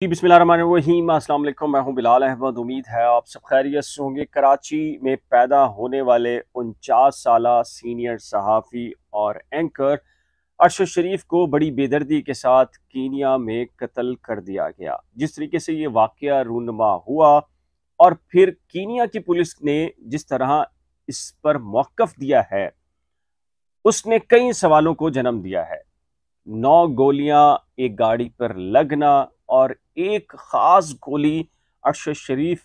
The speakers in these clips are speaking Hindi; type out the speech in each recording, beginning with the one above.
बिस्मिल्लाहिर्रहमानिर्रहीम, अस्सलाम वालेकुम। मैं हूं बिलाल अहमद। उम्मीद है आप सब खैरियत से होंगे। कराची में पैदा होने वाले 49 साला सीनियर सहाफ़ी और एंकर अरशद शरीफ को बड़ी बेदर्दी के साथ कीनिया में कत्ल कर दिया गया। जिस तरीके से ये वाक़या रूनुमा हुआ और फिर कीनिया की पुलिस ने जिस तरह इस पर मौक़िफ़ दिया है, उसने कई सवालों को जन्म दिया है। 9 गोलियां एक गाड़ी पर लगना और एक ख़ास गोली अरशद शरीफ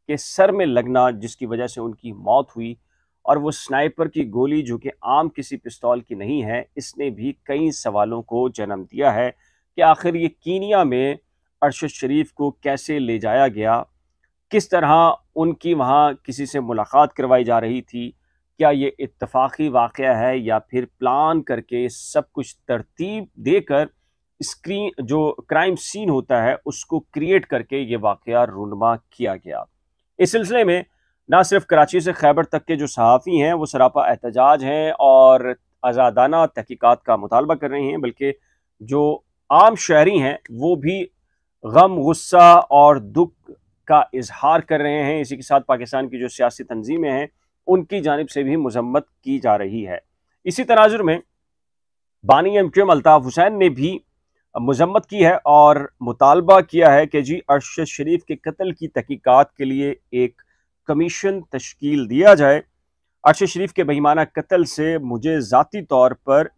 के सर में लगना, जिसकी वजह से उनकी मौत हुई, और वो स्नाइपर की गोली जो कि आम किसी पिस्तौल की नहीं है, इसने भी कई सवालों को जन्म दिया है कि आखिर ये कीनिया में अरशद शरीफ को कैसे ले जाया गया, किस तरह उनकी वहाँ किसी से मुलाकात करवाई जा रही थी, क्या ये इत्तफाकी वाक़या है या फिर प्लान करके सब कुछ तरतीब देकर स्क्रीन जो क्राइम सीन होता है उसको क्रिएट करके ये वाक़या रूनुमा किया गया। इस सिलसिले में ना सिर्फ कराची से खैबर तक के जो सहाफ़ी हैं वो सरापा एहतजाज हैं और आज़ादाना तहकीकात का मुतालबा कर रहे हैं, बल्कि जो आम शहरी हैं वो भी गम, गुस्सा और दुख का इजहार कर रहे हैं। इसी के साथ पाकिस्तान की जो सियासी तंजीमें हैं उनकी जानिब से भी मजम्मत की जा रही है। इसी तनाजुर में बानी एमक्यूएम अल्ताफ हुसैन ने भी मजम्मत की है और मुतालबा किया है कि जी अरशद शरीफ के कत्ल की तहकीकात के लिए एक कमीशन तश्कील दिया जाए। अरशद शरीफ के बेईमाना कत्ल से मुझे ज़ाती तौर पर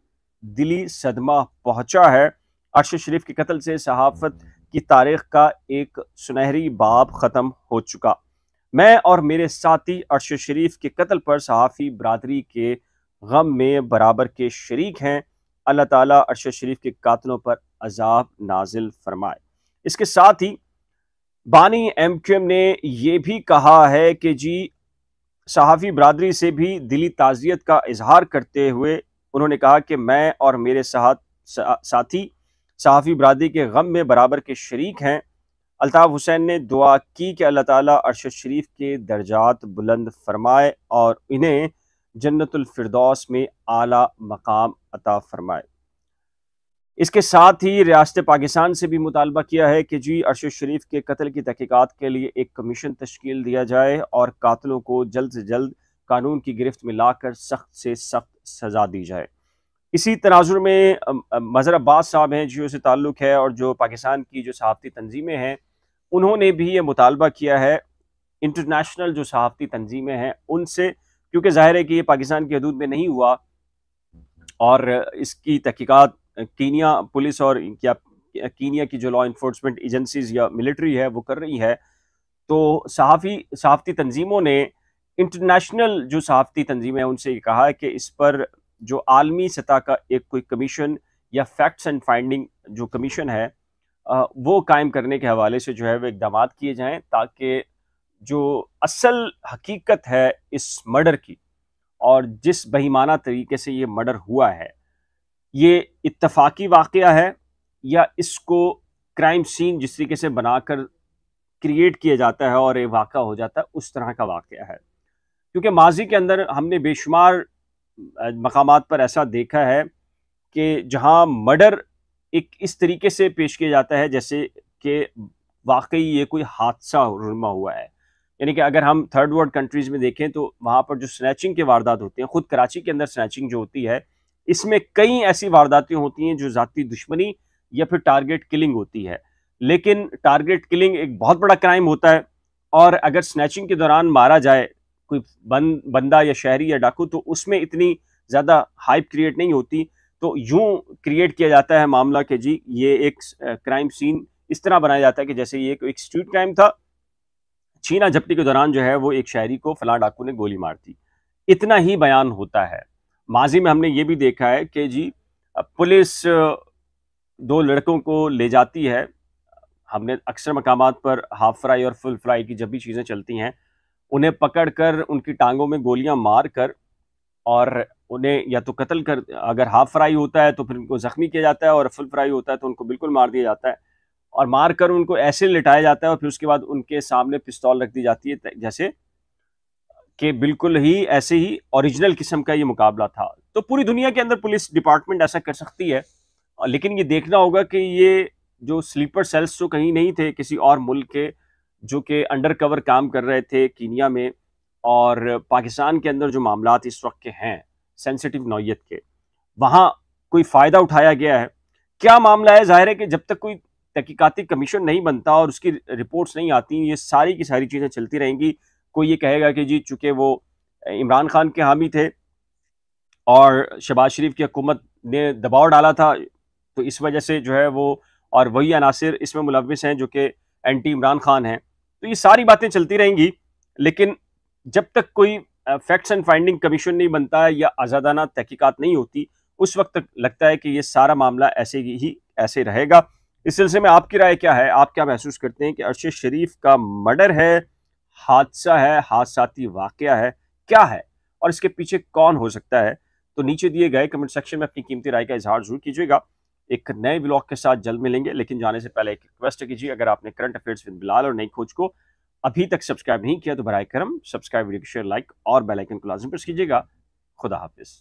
दिली सदमा पहुंचा है। अरशद शरीफ के कत्ल से सहाफ़त की तारीख का एक सुनहरी बाब ख़त्म हो चुका। मैं और मेरे साथी अरशद शरीफ के कत्ल पर सहाफ़ी बरादरी के गम में बराबर के शरीक हैं। अल्लाह ताला अरशद शरीफ के कातलों पर अजाब नाजिल फरमाए। इसके साथ ही बानी एमक्यूएम ने यह भी कहा है कि जी सहाफ़ी बरादरी से भी दिली ताज़ियत का इजहार करते हुए उन्होंने कहा कि मैं और मेरे साथी सहाफ़ी बरादरी के गम में बराबर के शरीक हैं। अल्ताफ हुसैन ने दुआ की कि अल्लाह ताला अरशद शरीफ के दर्जात बुलंद फरमाए और इन्हें जन्नतुल फिरदौस में आला मकाम अता फरमाए। इसके साथ ही रियासत पाकिस्तान से भी मुतालबा किया है कि जी अरशद शरीफ के कत्ल की तहकीकात के लिए एक कमीशन तश्कील दिया जाए और कातिलों को जल्द से जल्द कानून की गिरफ्त में लाकर सख्त से सख्त सज़ा दी जाए। इसी तनाजुर में मज़हर अब्बास साहब हैं, जियो से ताल्लुक़ है, और जो पाकिस्तान की जो सहाफ़ती तंजीमें हैं उन्होंने भी ये मुतालबा किया है इंटरनेशनल जो सहाफ़ती तंजीमें हैं उनसे, क्योंकि ज़ाहिर है कि ये पाकिस्तान की हदूद में नहीं हुआ और इसकी तहकीकात कीनिया पुलिस और क्या कीनिया की जो लॉ इन्फोर्समेंट एजेंसीज या मिलिट्री है वो कर रही है। तो सहाफ़ती तंजीमों ने इंटरनेशनल जो सहाफ़ती तंजीमें हैं उनसे कहा है कि इस पर जो आलमी सतह का एक कोई कमीशन या फैक्ट्स एंड फाइंडिंग जो कमीशन है वो कायम करने के हवाले से जो है वो इक़दामात किए जाएं, ताकि जो असल हकीकत है इस मर्डर की और जिस बेईमाना तरीके से ये मर्डर हुआ है, ये इत्तफाकी वाक़या है या इसको क्राइम सीन जिस तरीके से बनाकर क्रिएट किया जाता है और ये वाक़ा हो जाता है उस तरह का वाक़या है। क्योंकि माजी के अंदर हमने बेशुमार मकामात पर ऐसा देखा है कि जहाँ मर्डर एक इस तरीके से पेश किया जाता है जैसे कि वाकई ये कोई हादसा रूनुमा हुआ है। यानी कि अगर हम थर्ड वर्ल्ड कंट्रीज़ में देखें तो वहाँ पर जो स्नैचिंग के वारदात होते हैं, ख़ुद कराची के अंदर स्नैचिंग जो होती है, इसमें कई ऐसी वारदातें होती हैं जो ज़ाती दुश्मनी या फिर टारगेट किलिंग होती है। लेकिन टारगेट किलिंग एक बहुत बड़ा क्राइम होता है और अगर स्नैचिंग के दौरान मारा जाए कोई बंदा या शहरी या डाकू तो उसमें इतनी ज़्यादा हाइप क्रिएट नहीं होती। तो यूं क्रिएट किया जाता है मामला कि जी ये एक क्राइम सीन इस तरह बनाया जाता है कि जैसे ये एक स्ट्रीट क्राइम था, छीना झपटी के दौरान जो है वो एक शहरी को फलां डाकू ने गोली मार दी, इतना ही बयान होता है। माजी में हमने ये भी देखा है कि जी पुलिस 2 लड़कों को ले जाती है। हमने अक्सर मकामात पर हाफ फ्राई और फुल फ्राई की जब भी चीज़ें चलती हैं, उन्हें पकड़कर उनकी टांगों में गोलियां मार कर और उन्हें या तो कत्ल कर, अगर हाफ फ्राई होता है तो फिर उनको ज़ख्मी किया जाता है और फुल फ्राई होता है तो उनको बिल्कुल मार दिया जाता है और मार कर उनको ऐसे लिटाया जाता है और फिर उसके बाद उनके सामने पिस्तौल रख दी जाती है जैसे कि बिल्कुल ही ऐसे ही ओरिजिनल किस्म का ये मुकाबला था। तो पूरी दुनिया के अंदर पुलिस डिपार्टमेंट ऐसा कर सकती है, लेकिन ये देखना होगा कि ये जो स्लीपर सेल्स तो कहीं नहीं थे किसी और मुल्क के, जो कि अंडर कवर काम कर रहे थे कीनिया में, और पाकिस्तान के अंदर जो मामलात इस वक्त के हैं सेंसिटिव नौयत के, वहाँ कोई फ़ायदा उठाया गया है? क्या मामला है? ज़ाहिर है कि जब तक कोई तहकीकाती कमीशन नहीं बनता और उसकी रिपोर्ट्स नहीं आती, ये सारी की सारी चीज़ें चलती रहेंगी। कोई ये कहेगा कि जी चूँकि वो इमरान खान के हामी थे और शहबाज शरीफ की हुकूमत ने दबाव डाला था, तो इस वजह से जो है वो, और वही अनासिर इसमें मुलविस हैं जो कि एंटी इमरान खान हैं। तो ये सारी बातें चलती रहेंगी, लेकिन जब तक कोई फैक्ट्स एंड फाइंडिंग कमीशन नहीं बनता है या आज़ादाना तहकीकात नहीं होती, उस वक्त तक लगता है कि ये सारा मामला ऐसे रहेगा। इस सिलसिले में आपकी राय क्या है? आप क्या महसूस करते हैं कि अरशद शरीफ का मर्डर है, हादसा है, हादसाती वाकया है, क्या है और इसके पीछे कौन हो सकता है? तो नीचे दिए गए कमेंट सेक्शन में अपनी कीमती राय का इजहार जरूर कीजिएगा। एक नए ब्लॉग के साथ जल्द मिलेंगे, लेकिन जाने से पहले एक रिक्वेस्ट कीजिए, अगर आपने करंट अफेयर्स विद बिलाल और नई खोज को अभी तक सब्सक्राइब नहीं किया तो बराए करम सब्सक्राइब, वीडियो को शेयर, लाइक और बेल आइकन को लाजमी प्रेस कीजिएगा। खुदा हाफिज।